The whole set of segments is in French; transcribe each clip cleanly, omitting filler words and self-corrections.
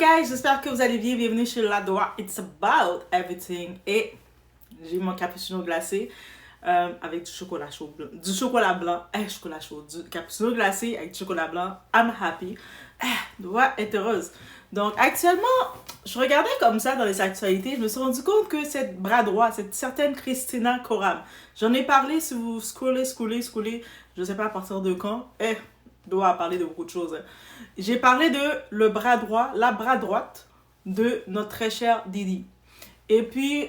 guys, j'espère que vous allez bien. Bienvenue chez Ladwa. It's about everything. Et j'ai mon cappuccino glacé avec du chocolat chaud blanc. Du chocolat blanc. Chocolat chaud. Du cappuccino glacé avec du chocolat blanc. I'm happy. Doit être heureuse. Donc actuellement, je regardais comme ça dans les actualités. Je me suis rendu compte que cette bras droit, cette certaine Christina Koram, j'en ai parlé si vous scrollez, je sais pas à partir de quand. Doit parler de beaucoup de choses. J'ai parlé de le bras droit, la bras droite de notre très cher Diddy. Et puis,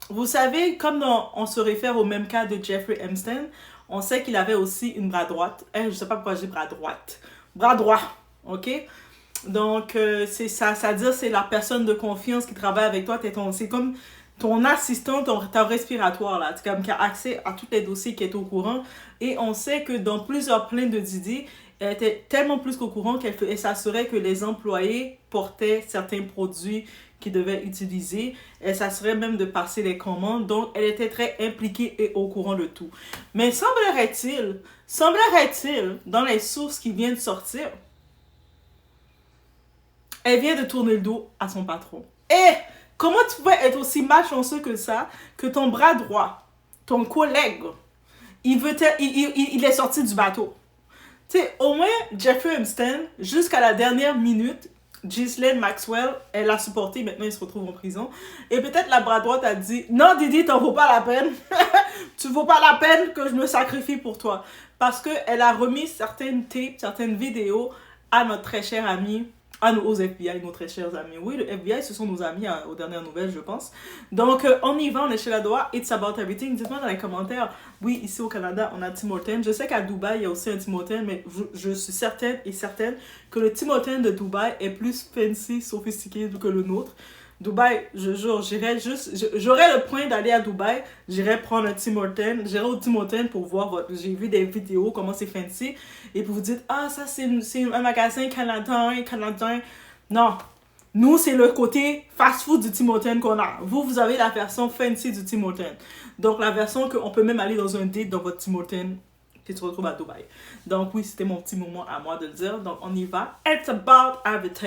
vous savez, comme on se réfère au même cas de Jeffrey Epstein, on sait qu'il avait aussi une bras droite. Je sais pas pourquoi je dis bras droite. Bras droit, ok? Donc, c'est ça, c'est-à-dire c'est la personne de confiance qui travaille avec toi. C'est comme ton assistant, ton respiratoire, là, comme qui a accès à tous les dossiers qui est au courant. Et on sait que dans plusieurs plaintes de Diddy, elle était tellement plus qu'au courant qu'elle s'assurait que les employés portaient certains produits qu'ils devaient utiliser. Elle s'assurait même de passer les commandes. Donc, elle était très impliquée et au courant de tout. Mais semblerait-il, dans les sources qui viennent de sortir, elle vient de tourner le dos à son patron. Et comment tu pouvais être aussi malchanceux que ça, que ton bras droit, ton collègue, il est sorti du bateau? Tu sais, au moins, Jeffrey Epstein, jusqu'à la dernière minute, Ghislaine Maxwell, elle l'a supporté, maintenant il se retrouve en prison. Et peut-être la bras droite a dit, non Diddy, t'en vaut pas la peine. Tu vaux pas la peine que je me sacrifie pour toi. Parce qu'elle a remis certaines tapes, certaines vidéos à notre très cher ami, aux FBI, nos très chers amis. Oui, le FBI, ce sont nos amis aux dernières nouvelles, je pense. Donc, on y va, on est chez Ladwa. It's about everything. Dites-moi dans les commentaires. Oui, ici au Canada, on a Tim Hortons. Je sais qu'à Dubaï, il y a aussi un Tim Hortons, mais je suis certaine que le Tim Hortons de Dubaï est plus fancy, sophistiqué que le nôtre. Dubaï, je jure, j'aurais le point d'aller à Dubaï, j'irais prendre un Tim Hortons, j'irais au Tim Hortons pour voir, j'ai vu des vidéos, comment c'est fancy, et puis vous dites, ah, ça c'est un magasin canadien. Non, nous c'est le côté fast-food du Tim Hortons qu'on a. Vous avez la version fancy du Tim Hortons. Donc la version qu'on peut même aller dans un date dans votre Tim Hortons qui se retrouve à Dubaï. Donc oui, c'était mon petit moment à moi de le dire, donc on y va. It's about everything.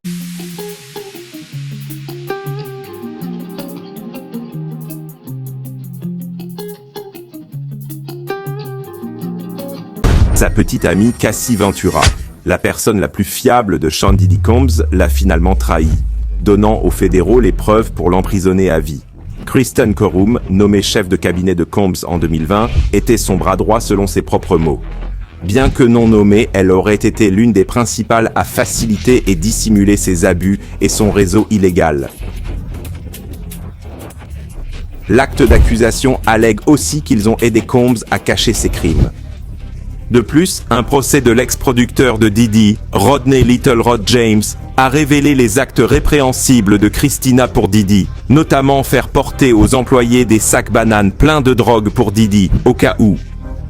Sa petite amie Cassie Ventura, la personne la plus fiable de Sean Diddy Combs, l'a finalement trahi, donnant aux fédéraux les preuves pour l'emprisonner à vie. Kristen Korum, nommée chef de cabinet de Combs en 2020, était son bras droit selon ses propres mots. Bien que non nommée, elle aurait été l'une des principales à faciliter et dissimuler ses abus et son réseau illégal. L'acte d'accusation allègue aussi qu'ils ont aidé Combs à cacher ses crimes. De plus, un procès de l'ex-producteur de Diddy, Rodney Little Rod James, a révélé les actes répréhensibles de Christina pour Diddy, notamment faire porter aux employés des sacs bananes pleins de drogue pour Diddy, au cas où.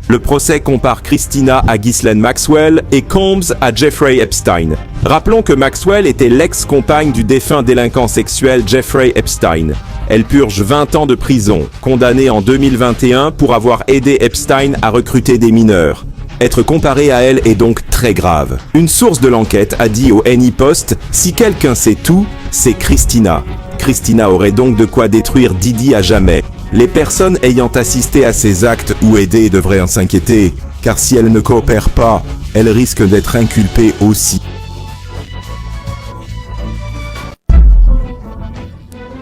Le procès compare Christina à Ghislaine Maxwell et Combs à Jeffrey Epstein. Rappelons que Maxwell était l'ex-compagne du défunt délinquant sexuel Jeffrey Epstein. Elle purge 20 ans de prison, condamnée en 2021 pour avoir aidé Epstein à recruter des mineurs. Être comparé à elle est donc très grave. Une source de l'enquête a dit au NY Post, si quelqu'un sait tout, c'est Christina. Christina aurait donc de quoi détruire Diddy à jamais. Les personnes ayant assisté à ces actes ou aidé devraient s'inquiéter, car si elles ne coopèrent pas, elles risquent d'être inculpées aussi.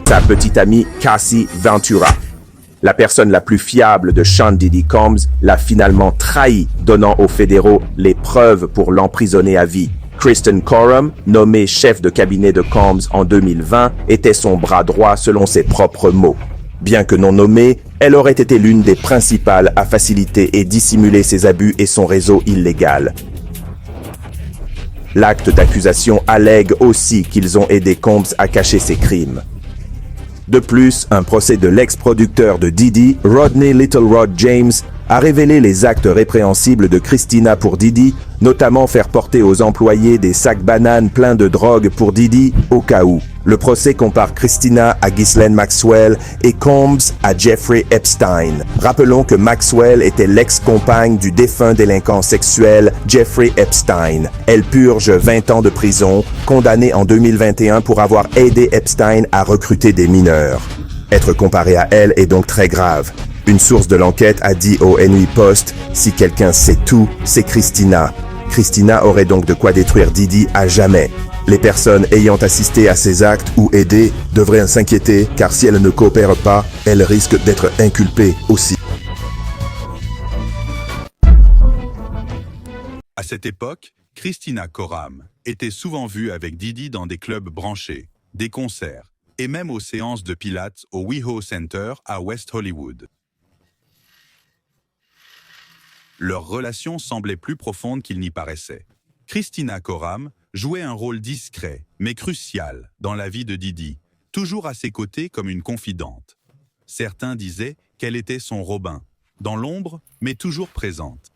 Sa petite amie Cassie Ventura, la personne la plus fiable de Sean Diddy Combs, l'a finalement trahi, donnant aux fédéraux les preuves pour l'emprisonner à vie. Kristen Korum, nommée chef de cabinet de Combs en 2020, était son bras droit selon ses propres mots. Bien que non nommée, elle aurait été l'une des principales à faciliter et dissimuler ses abus et son réseau illégal. L'acte d'accusation allègue aussi qu'ils ont aidé Combs à cacher ses crimes. De plus, un procès de l'ex-producteur de Diddy, Rodney Little Rod James, a révélé les actes répréhensibles de Christina pour Diddy, notamment faire porter aux employés des sacs bananes pleins de drogue pour Diddy au cas où. Le procès compare Christina à Ghislaine Maxwell et Combs à Jeffrey Epstein. Rappelons que Maxwell était l'ex-compagne du défunt délinquant sexuel Jeffrey Epstein. Elle purge 20 ans de prison, condamnée en 2021 pour avoir aidé Epstein à recruter des mineurs. Être comparé à elle est donc très grave. Une source de l'enquête a dit au NY Post « Si quelqu'un sait tout, c'est Christina ». Christina aurait donc de quoi détruire Diddy à jamais. Les personnes ayant assisté à ces actes ou aidé devraient s'inquiéter car si elles ne coopèrent pas, elles risquent d'être inculpées aussi. À cette époque, Christina Koram était souvent vue avec Diddy dans des clubs branchés, des concerts et même aux séances de pilates au WeHo Center à West Hollywood. Leur relation semblait plus profonde qu'il n'y paraissait. Christina Koram jouait un rôle discret, mais crucial, dans la vie de Diddy, toujours à ses côtés comme une confidente. Certains disaient qu'elle était son Robin, dans l'ombre, mais toujours présente.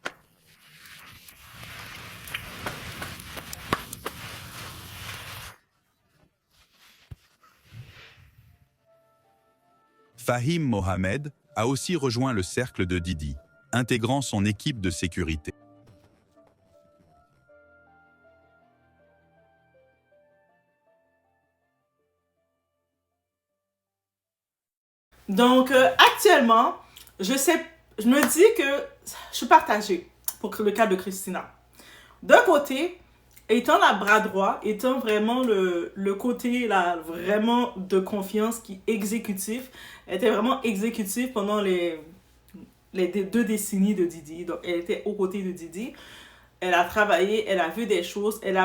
Fahim Mohamed a aussi rejoint le cercle de Diddy, intégrant son équipe de sécurité. Donc, actuellement, je me dis que je suis partagée pour le cas de Christina. D'un côté, étant la bras droit, étant vraiment le côté là, vraiment de confiance qui est exécutif, elle était vraiment exécutive pendant les 2 décennies de Diddy. Donc, elle était aux côtés de Diddy. Elle a travaillé, elle a vu des choses, elle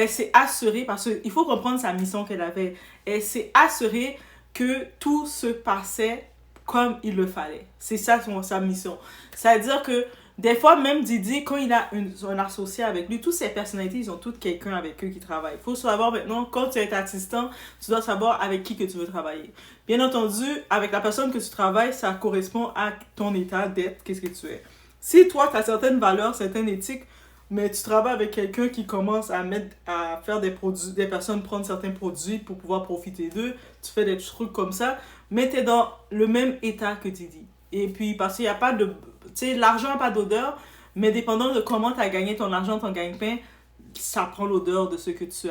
s'est assurée, parce qu'il faut comprendre sa mission qu'elle avait. Elle s'est assurée que tout se passait comme il le fallait. C'est ça sa mission. C'est-à-dire que des fois, même Diddy, quand il a un associé avec lui, toutes ces personnalités, ils ont toutes quelqu'un avec eux qui travaille. Il faut savoir maintenant, quand tu es assistant, tu dois savoir avec qui que tu veux travailler. Bien entendu, avec la personne que tu travailles, ça correspond à ton état d'être, qu'est-ce que tu es. Si toi, tu as certaines valeurs, certaines éthiques, mais tu travailles avec quelqu'un qui commence à faire des produits, des personnes prendre certains produits pour pouvoir profiter d'eux, tu fais des trucs comme ça, mais tu es dans le même état que Diddy. Et puis, parce qu'il n'y a pas de... Tu sais, l'argent n'a pas d'odeur, mais dépendant de comment tu as gagné ton argent, ton gagne-pain, ça prend l'odeur de ce que tu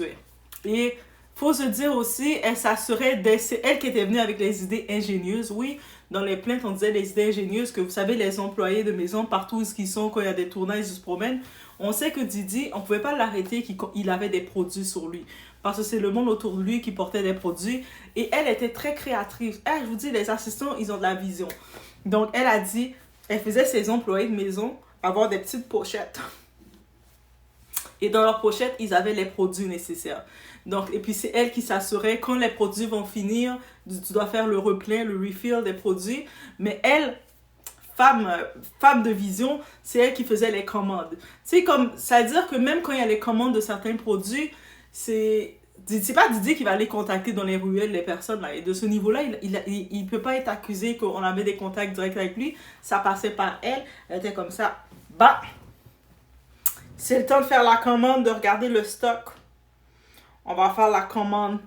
es. Et faut se dire aussi, elle s'assurait, c'est elle qui était venue avec les idées ingénieuses. Oui, dans les plaintes, on disait les idées ingénieuses, que vous savez, les employés de maison, partout où ils sont, quand il y a des tournages, ils se promènent. On sait que Diddy, on ne pouvait pas l'arrêter qu'il avait des produits sur lui. Parce que c'est le monde autour de lui qui portait des produits. Et elle était très créatrice. Je vous dis, les assistants, ils ont de la vision. Donc, elle a dit, elle faisait ses employés de maison avoir des petites pochettes. Et dans leurs pochettes, ils avaient les produits nécessaires. Donc, et puis, c'est elle qui s'assurait, quand les produits vont finir, tu dois faire le replein, le refill des produits. Mais elle, femme de vision, c'est elle qui faisait les commandes. C'est comme, c'est-à-dire que même quand il y a les commandes de certains produits, c'est pas Diddy qui va aller contacter dans les ruelles les personnes là. Et de ce niveau-là, il peut pas être accusé qu'on avait des contacts directs avec lui. Ça passait par elle. Elle était comme ça. Bah, c'est le temps de faire la commande, de regarder le stock. On va faire la commande.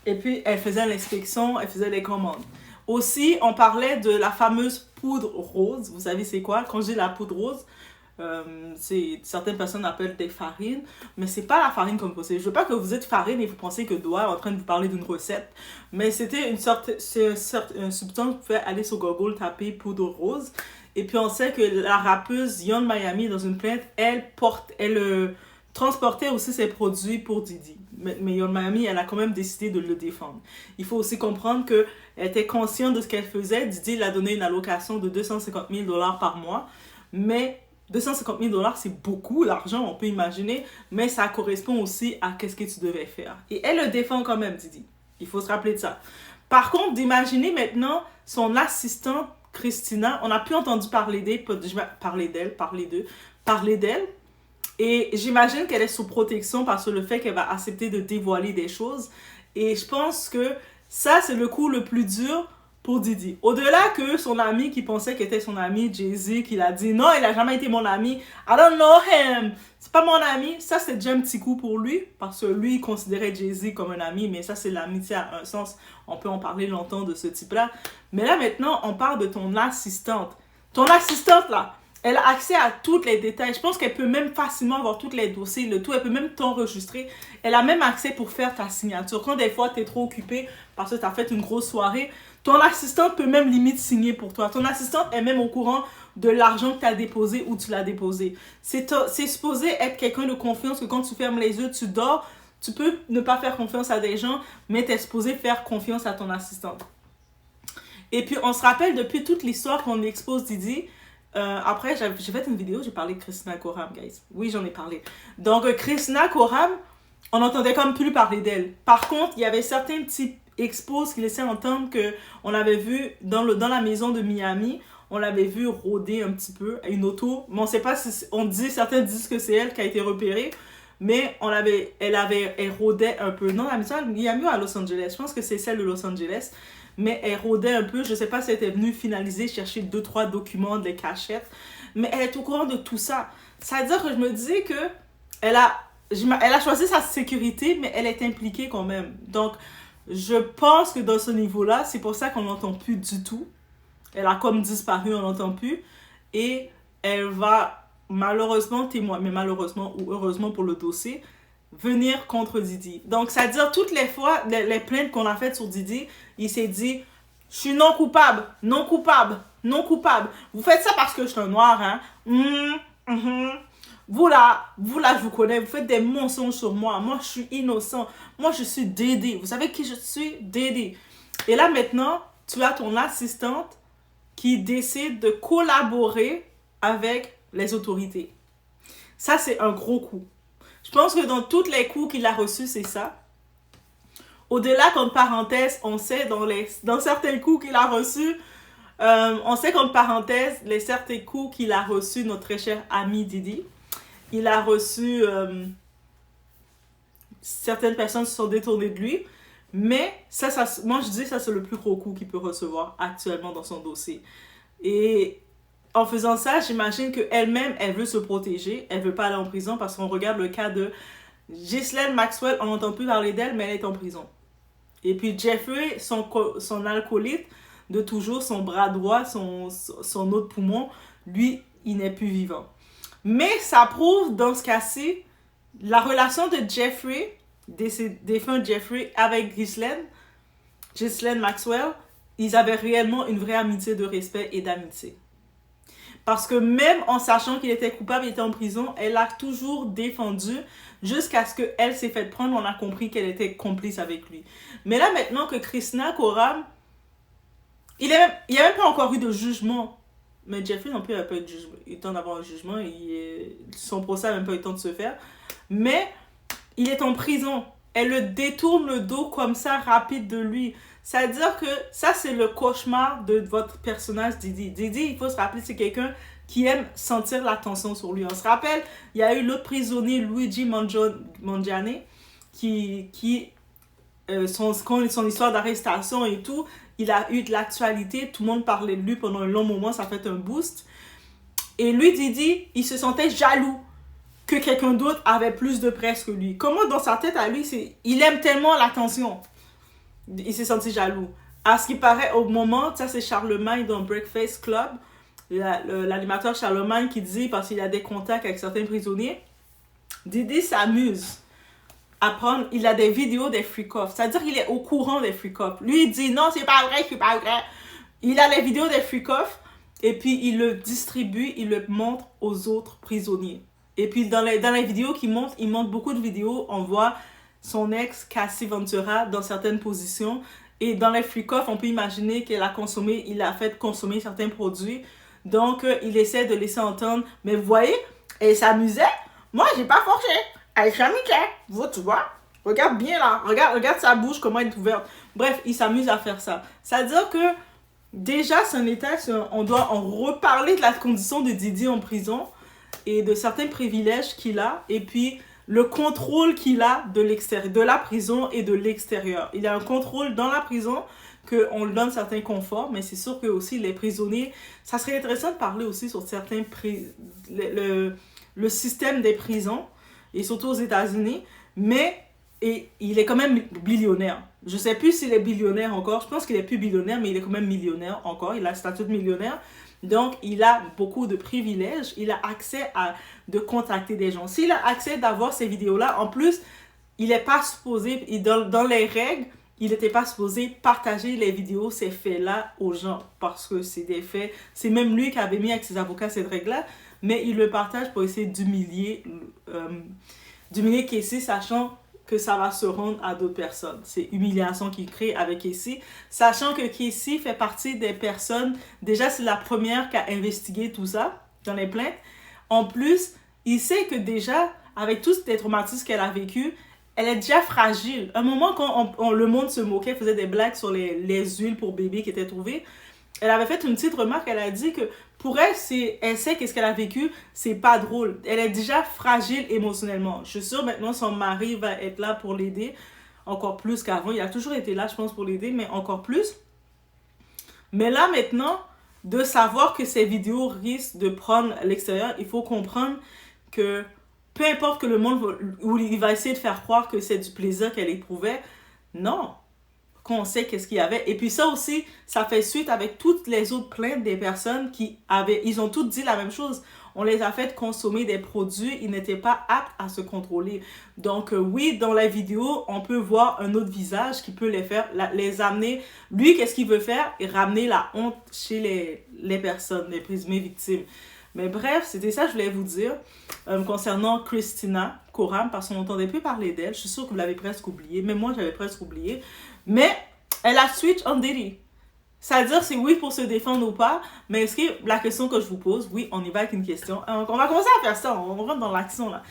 Et puis, elle faisait l'inspection, elle faisait les commandes. Aussi, on parlait de la fameuse poudre rose. Vous savez c'est quoi? Quand je dis la poudre rose, certaines personnes appellent des farines, mais c'est pas la farine comme vous savez. Je veux pas que vous êtes farine et vous pensez que Doha est en train de vous parler d'une recette, mais c'était une substance. Vous pouvez aller sur Google, taper poudre rose, et puis on sait que la rappeuse Yung Miami, dans une plainte, elle transportait aussi ses produits pour Diddy. Mais Yung Miami, elle a quand même décidé de le défendre. Il faut aussi comprendre qu'elle était consciente de ce qu'elle faisait. Diddy l'a donné une allocation de 250 000 $ par mois, mais 250 000 $, c'est beaucoup d'argent, on peut imaginer, mais ça correspond aussi à qu'est-ce que tu devais faire. Et elle le défend quand même, Diddy. Il faut se rappeler de ça. Par contre, d'imaginer maintenant son assistante, Christina, on n'a plus entendu parler d'elle, et j'imagine qu'elle est sous protection parce que le fait qu'elle va accepter de dévoiler des choses. Et je pense que ça, c'est le coup le plus dur pour Didi. Au-delà que son ami qui pensait qu'il était son ami, Jay-Z, qui l'a dit « Non, il a jamais été mon ami. I don't know him. C'est pas mon ami. » Ça, c'est déjà un petit coup pour lui, parce que lui, il considérait Jay-Z comme un ami, mais ça, c'est l'amitié à un sens. On peut en parler longtemps de ce type-là. Mais là, maintenant, on parle de ton assistante. Ton assistante, là, elle a accès à tous les détails. Je pense qu'elle peut même facilement avoir tous les dossiers, le tout. Elle peut même t'enregistrer. Elle a même accès pour faire ta signature. Quand des fois, tu es trop occupé parce que tu as fait une grosse soirée, ton assistante peut même limite signer pour toi. Ton assistante est même au courant de l'argent que tu as déposé ou tu l'as déposé. C'est supposé être quelqu'un de confiance que quand tu fermes les yeux, tu dors. Tu peux ne pas faire confiance à des gens, mais tu es supposé faire confiance à ton assistante. Et puis, on se rappelle depuis toute l'histoire qu'on expose Didi. Après, j'ai fait une vidéo, j'ai parlé de Christina Koram, guys. Oui, j'en ai parlé. Donc, Christina Koram, on n'entendait comme plus parler d'elle. Par contre, il y avait certains petits expos qui laissaient entendre qu'on l'avait vu dans la maison de Miami. On l'avait vu rôder un petit peu à une auto. Mais on ne sait pas si... Certains disent que c'est elle qui a été repérée. Mais elle rôdait un peu. Non, la maison à Miami ou à Los Angeles. Je pense que c'est celle de Los Angeles. Mais elle rôdait un peu. Je ne sais pas si elle était venue finaliser, chercher 2-3 documents, des cachettes. Mais elle est au courant de tout ça. Ça veut dire que je me dis que elle a choisi sa sécurité, mais elle est impliquée quand même. Donc, je pense que dans ce niveau-là, c'est pour ça qu'on n'entend plus du tout. Elle a comme disparu, on n'entend plus. Et elle va malheureusement témoigner, mais malheureusement ou heureusement pour le dossier, venir contre Didi. Donc, ça veut dire toutes les fois, les plaintes qu'on a faites sur Didi, il s'est dit, je suis non coupable, non coupable, non coupable. Vous faites ça parce que je suis un noir, hein? Vous là, je vous connais, vous faites des mensonges sur moi. Moi, je suis innocent. Moi, je suis Dédé. Vous savez qui je suis? Dédé. Et là, maintenant, tu as ton assistante qui décide de collaborer avec les autorités. Ça, c'est un gros coup. Je pense que dans tous les coups qu'il a reçus, c'est ça. Au-delà, comme parenthèse, on sait dans certains coups qu'il a reçus, on sait comme parenthèse, certains coups qu'il a reçus, notre très cher ami Didi. Il a reçu... certaines personnes se sont détournées de lui. Mais moi, je dis ça, c'est le plus gros coup qu'il peut recevoir actuellement dans son dossier. Et en faisant ça, j'imagine qu'elle-même, elle veut se protéger. Elle ne veut pas aller en prison parce qu'on regarde le cas de Ghislaine Maxwell. On n'entend plus parler d'elle, mais elle est en prison. Et puis Jeffrey, son alcoolite de toujours, son bras droit, son autre poumon, lui, il n'est plus vivant. Mais ça prouve, dans ce cas-ci, la relation de Jeffrey, défunt Jeffrey, avec Ghislaine Maxwell, ils avaient réellement une vraie amitié de respect et d'amitié. Parce que même en sachant qu'il était coupable, il était en prison, elle l'a toujours défendu jusqu'à ce qu'elle s'est fait prendre. On a compris qu'elle était complice avec lui. Mais là, maintenant que Christina Koram, il n'y a même pas encore eu de jugement. Mais Jeffrey non plus n'a pas eu de jugement. Il tente d'avoir un jugement. Son procès n'a même pas eu le temps de se faire. Mais il est en prison. Elle le détourne le dos comme ça, rapide de lui. Ça veut dire que ça, c'est le cauchemar de votre personnage Didi. Didi, il faut se rappeler, c'est quelqu'un qui aime sentir l'attention sur lui. On se rappelle, il y a eu l'autre prisonnier, Luigi Mangiani, son histoire d'arrestation et tout, il a eu de l'actualité, tout le monde parlait de lui pendant un long moment, ça a fait un boost. Et lui, Didi, il se sentait jaloux que quelqu'un d'autre avait plus de presse que lui. Comment dans sa tête à lui, il aime tellement l'attention. Il s'est senti jaloux. À ce qui paraît, au moment, ça c'est Charlemagne dans Breakfast Club, l'animateur Charlemagne qui dit, parce qu'il a des contacts avec certains prisonniers, Didi s'amuse à prendre, il a des vidéos des freak-offs. C'est-à-dire qu'il est au courant des freak-offs. Lui, il dit, non, c'est pas vrai, c'est pas vrai. Il a les vidéos des freak-offs, et puis il le distribue, il le montre aux autres prisonniers. Et puis dans les vidéos qu'il montre, il montre beaucoup de vidéos, on voit son ex, Cassie Ventura, dans certaines positions. Et dans les freak-offs, on peut imaginer il a fait consommer certains produits. Donc, il essaie de laisser entendre. Mais vous voyez, elle s'amusait. Moi, j'ai pas forcé. Elle s'amusait. Tu vois? Regarde bien là. Regarde sa bouche, comment elle est ouverte. Bref, il s'amuse à faire ça. Ça veut dire que, déjà, on doit en reparler de la condition de Didi en prison et de certains privilèges qu'il a. Et puis, le contrôle qu'il a de l'extérieur, de la prison et de l'extérieur. Il a un contrôle dans la prison qu'on lui donne certains conforts, mais c'est sûr que aussi les prisonniers, ça serait intéressant de parler aussi sur certains le système des prisons, et surtout aux États-Unis, mais et il est quand même millionnaire. Je sais plus s'il est billionnaire encore, je pense qu'il est plus billionnaire, mais il est quand même millionnaire encore, il a le statut de millionnaire. Donc, il a beaucoup de privilèges, il a accès à de contacter des gens. S'il a accès d'avoir ces vidéos-là, en plus, il n'est pas supposé, dans les règles, il n'était pas supposé partager les vidéos, ces faits-là aux gens, parce que c'est des faits, c'est même lui qui avait mis avec ses avocats cette règle-là, mais il le partage pour essayer d'humilier Casey, sachant que ça va se rendre à d'autres personnes. C'est humiliation qu'il crée avec Casey, sachant que Casey fait partie des personnes, déjà c'est la première qui a investigué tout ça dans les plaintes. En plus, il sait que déjà, avec tous les traumatismes qu'elle a vécu, elle est déjà fragile. À un moment, quand le monde se moquait, faisait des blagues sur les huiles pour bébé qui étaient trouvées, elle avait fait une petite remarque, elle a dit que pour elle, elle sait qu'est-ce qu'elle a vécu, c'est pas drôle. Elle est déjà fragile émotionnellement. Je suis sûre maintenant son mari va être là pour l'aider, encore plus qu'avant. Il a toujours été là, je pense, pour l'aider, mais encore plus. Mais là, maintenant, de savoir que ces vidéos risquent de prendre à l'extérieur, il faut comprendre que peu importe que le monde, où il va essayer de faire croire que c'est du plaisir qu'elle éprouvait, non. Qu'on sait qu'est-ce qu'il y avait. Et puis ça aussi, ça fait suite avec toutes les autres plaintes des personnes ils ont toutes dit la même chose. On les a fait consommer des produits, ils n'étaient pas aptes à se contrôler. Donc oui, dans la vidéo, on peut voir un autre visage qui peut les amener. Lui, qu'est-ce qu'il veut faire? Ramener la honte chez les personnes, les présumées victimes. Mais bref, c'était ça que je voulais vous dire concernant Christina Koram, parce qu'on n'entendait plus parler d'elle. Je suis sûre que vous l'avez presque oublié. Même moi, j'avais presque oublié. Mais elle a switch on Diddy. C'est-à-dire, c'est oui pour se défendre ou pas, mais est-ce que la question que je vous pose, oui, on y va avec une question. On va commencer à faire ça, on rentre dans l'action là.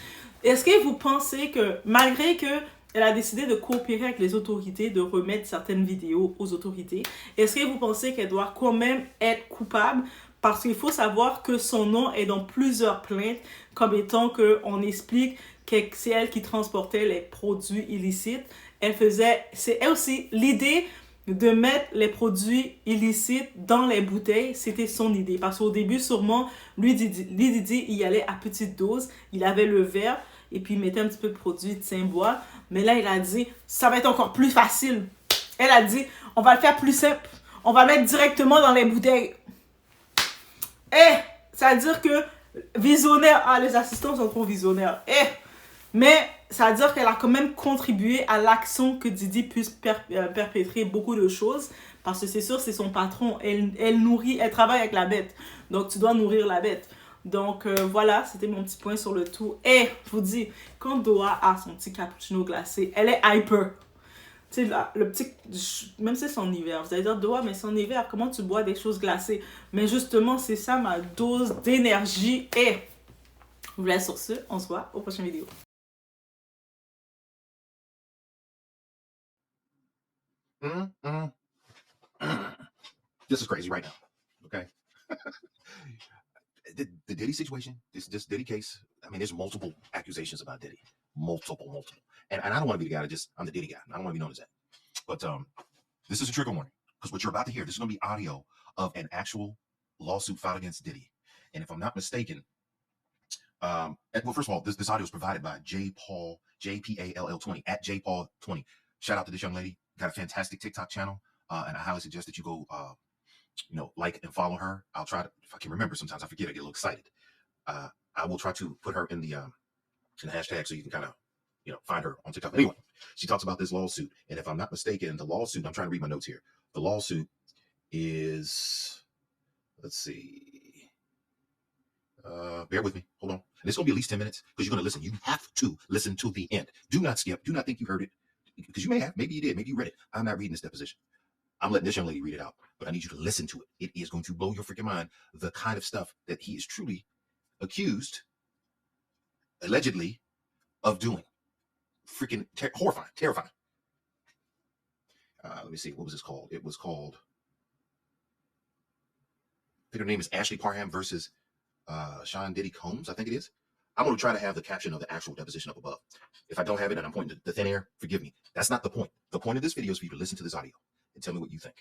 Est-ce que vous pensez que, malgré que elle a décidé de coopérer avec les autorités, de remettre certaines vidéos aux autorités, est-ce que vous pensez qu'elle doit quand même être coupable? Parce qu'il faut savoir que son nom est dans plusieurs plaintes, comme étant qu'on explique que c'est elle qui transportait les produits illicites. C'est elle aussi l'idée de mettre les produits illicites dans les bouteilles, c'était son idée. Parce qu'au début, sûrement, lui Didi, il y allait à petite dose, il avait le verre, et puis il mettait un petit peu de produit de Saint-Bois. Mais là, il a dit, ça va être encore plus facile. Elle a dit, on va le faire plus simple. On va le mettre directement dans les bouteilles. Ça veut dire que visionnaire, les assistants sont trop visionnaires. Mais ça veut dire qu'elle a quand même contribué à l'action que Didi puisse perpétrer beaucoup de choses. Parce que c'est sûr, c'est son patron. Elle travaille avec la bête. Donc, tu dois nourrir la bête. Donc, voilà, c'était mon petit point sur le tout. Je vous dis, quand Doha a son petit cappuccino glacé, elle est hyper. Tu sais, le petit... Même si c'est en hiver. Vous allez dire, Doha, mais c'est en hiver. Comment tu bois des choses glacées? Mais justement, c'est ça ma dose d'énergie. Je vous laisse sur ce. On se voit aux prochaines vidéos. This is crazy right now, okay? the Diddy situation, this Diddy case, I mean, there's multiple accusations about Diddy. Multiple. And I don't want to be the guy I'm the Diddy guy. I don't want to be known as that. But this is a trigger warning, because what you're about to hear, this is going to be audio of an actual lawsuit filed against Diddy. And if I'm not mistaken, well, first of all, this audio is provided by JPALL20, at JPaul20. Shout out to this young lady. Got a fantastic TikTok channel, and I highly suggest that you go, like and follow her. I'll try to, if I can remember. Sometimes I forget. I get a little excited. I will try to put her in the hashtag so you can kind of, find her on TikTok. Anyway, she talks about this lawsuit, and if I'm not mistaken, the lawsuit. I'm trying to read my notes here. The lawsuit is, let's see. Bear with me. Hold on. And it's going to be at least 10 minutes because you're going to listen. You have to listen to the end. Do not skip. Do not think you heard it, because you may have. Maybe you did. Maybe you read it. I'm not reading this deposition. I'm letting this young lady read it out, but I need you to listen to it. It is going to blow your freaking mind, the kind of stuff that he is truly accused, allegedly, of doing. Freaking horrifying, terrifying. Let me see. What was this called? It was called, I think her name is Ashley Parham versus Sean Diddy Combs, I think it is. I'm going to try to have the caption of the actual deposition up above. If I don't have it and I'm pointing to the thin air, forgive me. That's not the point. The point of this video is for you to listen to this audio. and tell me what you think.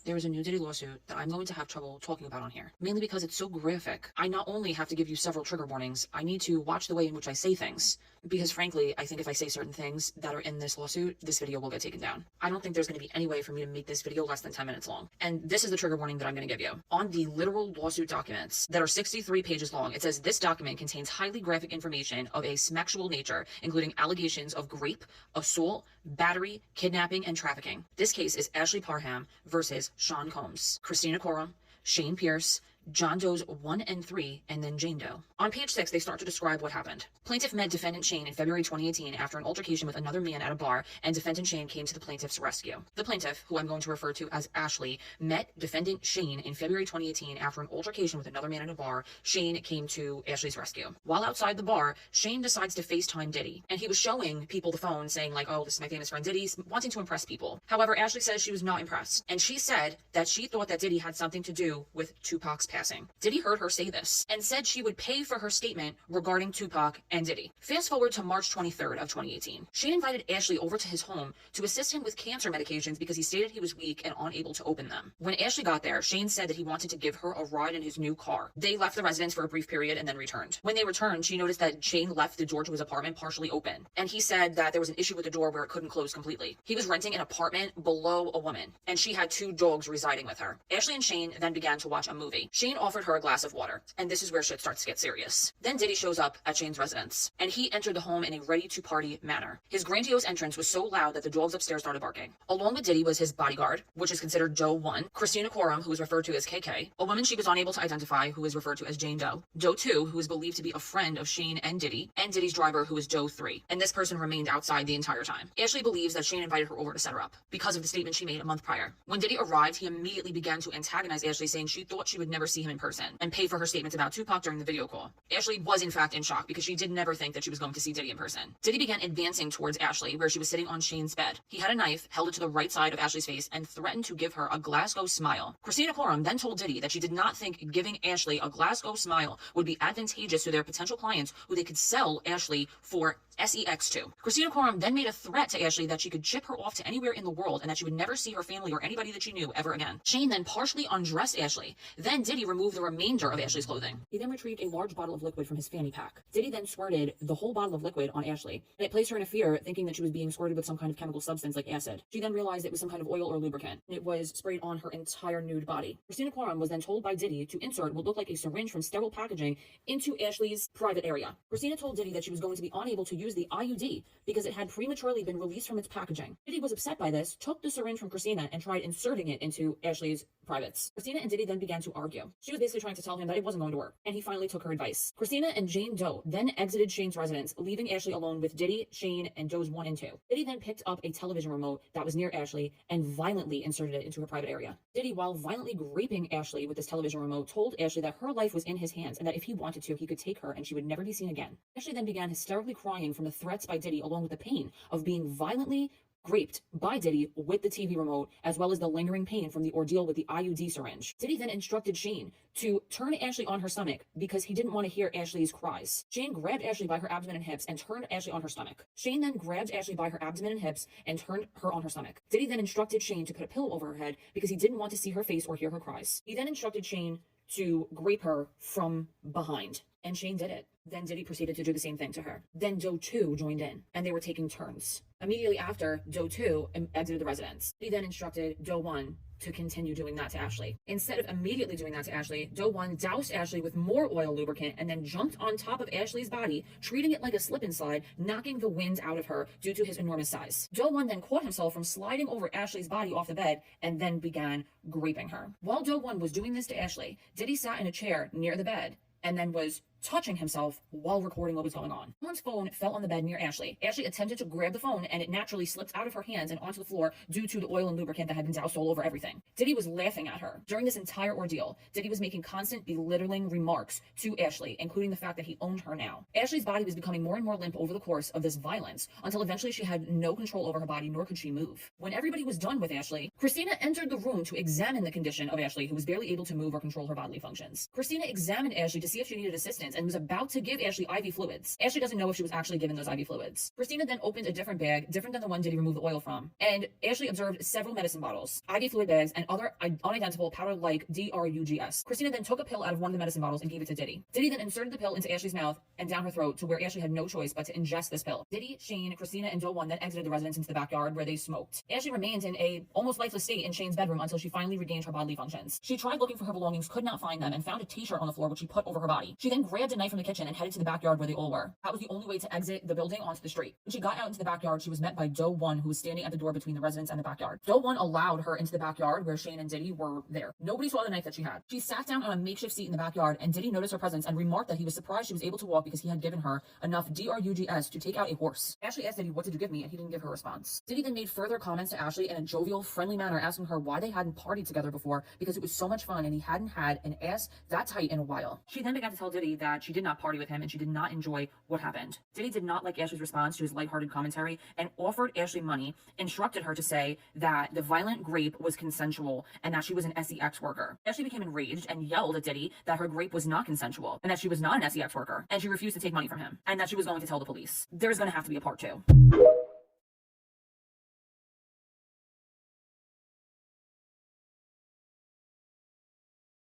There is a new Diddy lawsuit that I'm going to have trouble talking about on here, mainly because it's so graphic. I not only have to give you several trigger warnings, I need to watch the way in which I say things, because frankly, I think if I say certain things that are in this lawsuit, this video will get taken down. I don't think there's going to be any way for me to make this video less than 10 minutes long. And this is the trigger warning that I'm going to give you. On the literal lawsuit documents that are 63 pages long, it says this document contains highly graphic information of a sexual nature, including allegations of rape, assault, battery, kidnapping, and trafficking. This case is Ashley Parham versus Sean Combs, Christina Coram, Shane Pierce, John Doe's 1 and 3, and then Jane Doe. On page 6, they start to describe what happened. Plaintiff met defendant Shane in February 2018 after an altercation with another man at a bar, and defendant Shane came to the plaintiff's rescue. The plaintiff, who I'm going to refer to as Ashley, met defendant Shane in February 2018 after an altercation with another man at a bar. Shane came to Ashley's rescue. While outside the bar, Shane decides to FaceTime Diddy, and he was showing people the phone saying like, oh, this is my famous friend Diddy, wanting to impress people. However, Ashley says she was not impressed, and she said that she thought that Diddy had something to do with Tupac's passing. Diddy heard her say this and said she would pay for her statement regarding Tupac and Diddy. Fast forward to March 23rd of 2018. Shane invited Ashley over to his home to assist him with cancer medications because he stated he was weak and unable to open them. When Ashley got there, Shane said that he wanted to give her a ride in his new car. They left the residence for a brief period and then returned. When they returned, she noticed that Shane left the door to his apartment partially open, and he said that there was an issue with the door where it couldn't close completely. He was renting an apartment below a woman, and she had 2 dogs residing with her. Ashley and Shane then began to watch a movie. Shane offered her a glass of water, and this is where shit starts to get serious. Then Diddy shows up at Shane's residence, and he entered the home in a ready-to-party manner. His grandiose entrance was so loud that the dogs upstairs started barking. Along with Diddy was his bodyguard, which is considered Doe 1, Christina Coram, who is referred to as KK, a woman she was unable to identify, who is referred to as Jane Doe, Doe 2, who is believed to be a friend of Shane and Diddy's driver, who is Doe 3, and this person remained outside the entire time. Ashley believes that Shane invited her over to set her up, because of the statement she made a month prior. When Diddy arrived, he immediately began to antagonize Ashley, saying she thought she would never see him in person, and pay for her statements about Tupac during the video call. Ashley was in fact in shock because she did never think that she was going to see Diddy in person. Diddy began advancing towards Ashley, where she was sitting on Shane's bed. He had a knife, held it to the right side of Ashley's face, and threatened to give her a Glasgow smile. Christina Coram then told Diddy that she did not think giving Ashley a Glasgow smile would be advantageous to their potential clients, who they could sell Ashley for sex to. Christina Coram then made a threat to Ashley that she could ship her off to anywhere in the world and that she would never see her family or anybody that she knew ever again. Shane then partially undressed Ashley. Then Diddy removed the remainder of Ashley's clothing. He then retrieved a large bottle of liquid from his fanny pack. Diddy then squirted the whole bottle of liquid on Ashley, and it placed her in a fear, thinking that she was being squirted with some kind of chemical substance like acid. She then realized it was some kind of oil or lubricant, and it was sprayed on her entire nude body. Christina Coram was then told by Diddy to insert what looked like a syringe from sterile packaging into Ashley's private area. Christina told Diddy that she was going to be unable to use the IUD because it had prematurely been released from its packaging. Diddy was upset by this, took the syringe from Christina, and tried inserting it into Ashley's privates. Christina and Diddy then began to argue. She was basically trying to tell him that it wasn't going to work, and he finally took her advice. Christina and Jane Doe then exited Shane's residence, leaving Ashley alone with Diddy, Shane, and Doe's 1 and 2. Diddy then picked up a television remote that was near Ashley and violently inserted it into her private area. Diddy, while violently raping Ashley with this television remote, told Ashley that her life was in his hands and that if he wanted to, he could take her and she would never be seen again. Ashley then began hysterically crying from the threats by Diddy, along with the pain of being violently raped by Diddy with the TV remote, as well as the lingering pain from the ordeal with the IUD syringe. Diddy then instructed Shane to turn Ashley on her stomach because he didn't want to hear Ashley's cries. Shane grabbed Ashley by her abdomen and hips and turned Ashley on her stomach. Shane then grabbed Ashley by her abdomen and hips and turned her on her stomach. Diddy then instructed Shane to put a pillow over her head because he didn't want to see her face or hear her cries. He then instructed Shane to grape her from behind, and Shane did it. Then Diddy proceeded to do the same thing to her. Then Doe 2 joined in, and they were taking turns. Immediately after, Doe 2 exited the residence. He then instructed Doe 1 to continue doing that to Ashley. Instead of immediately doing that to Ashley, Doe 1 doused Ashley with more oil lubricant and then jumped on top of Ashley's body, treating it like a slip and slide, knocking the wind out of her due to his enormous size. Doe 1 then caught himself from sliding over Ashley's body off the bed and then began raping her. While Doe 1 was doing this to Ashley, Diddy sat in a chair near the bed and then was touching himself while recording what was going on. Someone's phone fell on the bed near Ashley. Ashley attempted to grab the phone and it naturally slipped out of her hands and onto the floor due to the oil and lubricant that had been doused all over everything. Diddy was laughing at her. During this entire ordeal, Diddy was making constant belittling remarks to Ashley, including the fact that he owned her now. Ashley's body was becoming more and more limp over the course of this violence until eventually she had no control over her body, nor could she move. When everybody was done with Ashley, Christina entered the room to examine the condition of Ashley, who was barely able to move or control her bodily functions. Christina examined Ashley to see if she needed assistance, resistance and was about to give Ashley IV fluids. Ashley doesn't know if she was actually given those IV fluids. Christina then opened a different bag, different than the one Diddy removed the oil from, and Ashley observed several medicine bottles, IV fluid bags, and other unidentifiable powder-like drugs. Christina then took a pill out of one of the medicine bottles and gave it to Diddy. Diddy then inserted the pill into Ashley's mouth and down her throat to where Ashley had no choice but to ingest this pill. Diddy, Shane, Christina, and Doe 1 then exited the residence into the backyard where they smoked. Ashley remained in a almost lifeless state in Shane's bedroom until she finally regained her bodily functions. She tried looking for her belongings, could not find them, and found a t-shirt on the floor which she put over her body. She then grabbed a knife from the kitchen and headed to the backyard where they all were. That was the only way to exit the building onto the street. When she got out into the backyard, she was met by Doe 1, who was standing at the door between the residence and the backyard. Doe 1 allowed her into the backyard where Shane and Diddy were there. Nobody saw the knife that she had. She sat down on a makeshift seat in the backyard, and Diddy noticed her presence and remarked that he was surprised she was able to walk because he had given her enough drugs to take out a horse. Ashley asked Diddy, "What did you give me?" and he didn't give her a response. Diddy then made further comments to Ashley in a jovial, friendly manner, asking her why they hadn't partied together before because it was so much fun and he hadn't had an ass that tight in a while. She then began to tell Diddy that she did not party with him and she did not enjoy what happened. Diddy did not like Ashley's response to his lighthearted commentary and offered Ashley money, instructed her to say that the violent grape was consensual and that she was an SEX worker. Ashley became enraged and yelled at Diddy that her grape was not consensual and that she was not an SEX worker and she refused to take money from him and that she was going to tell the police. There's going to have to be a part 2.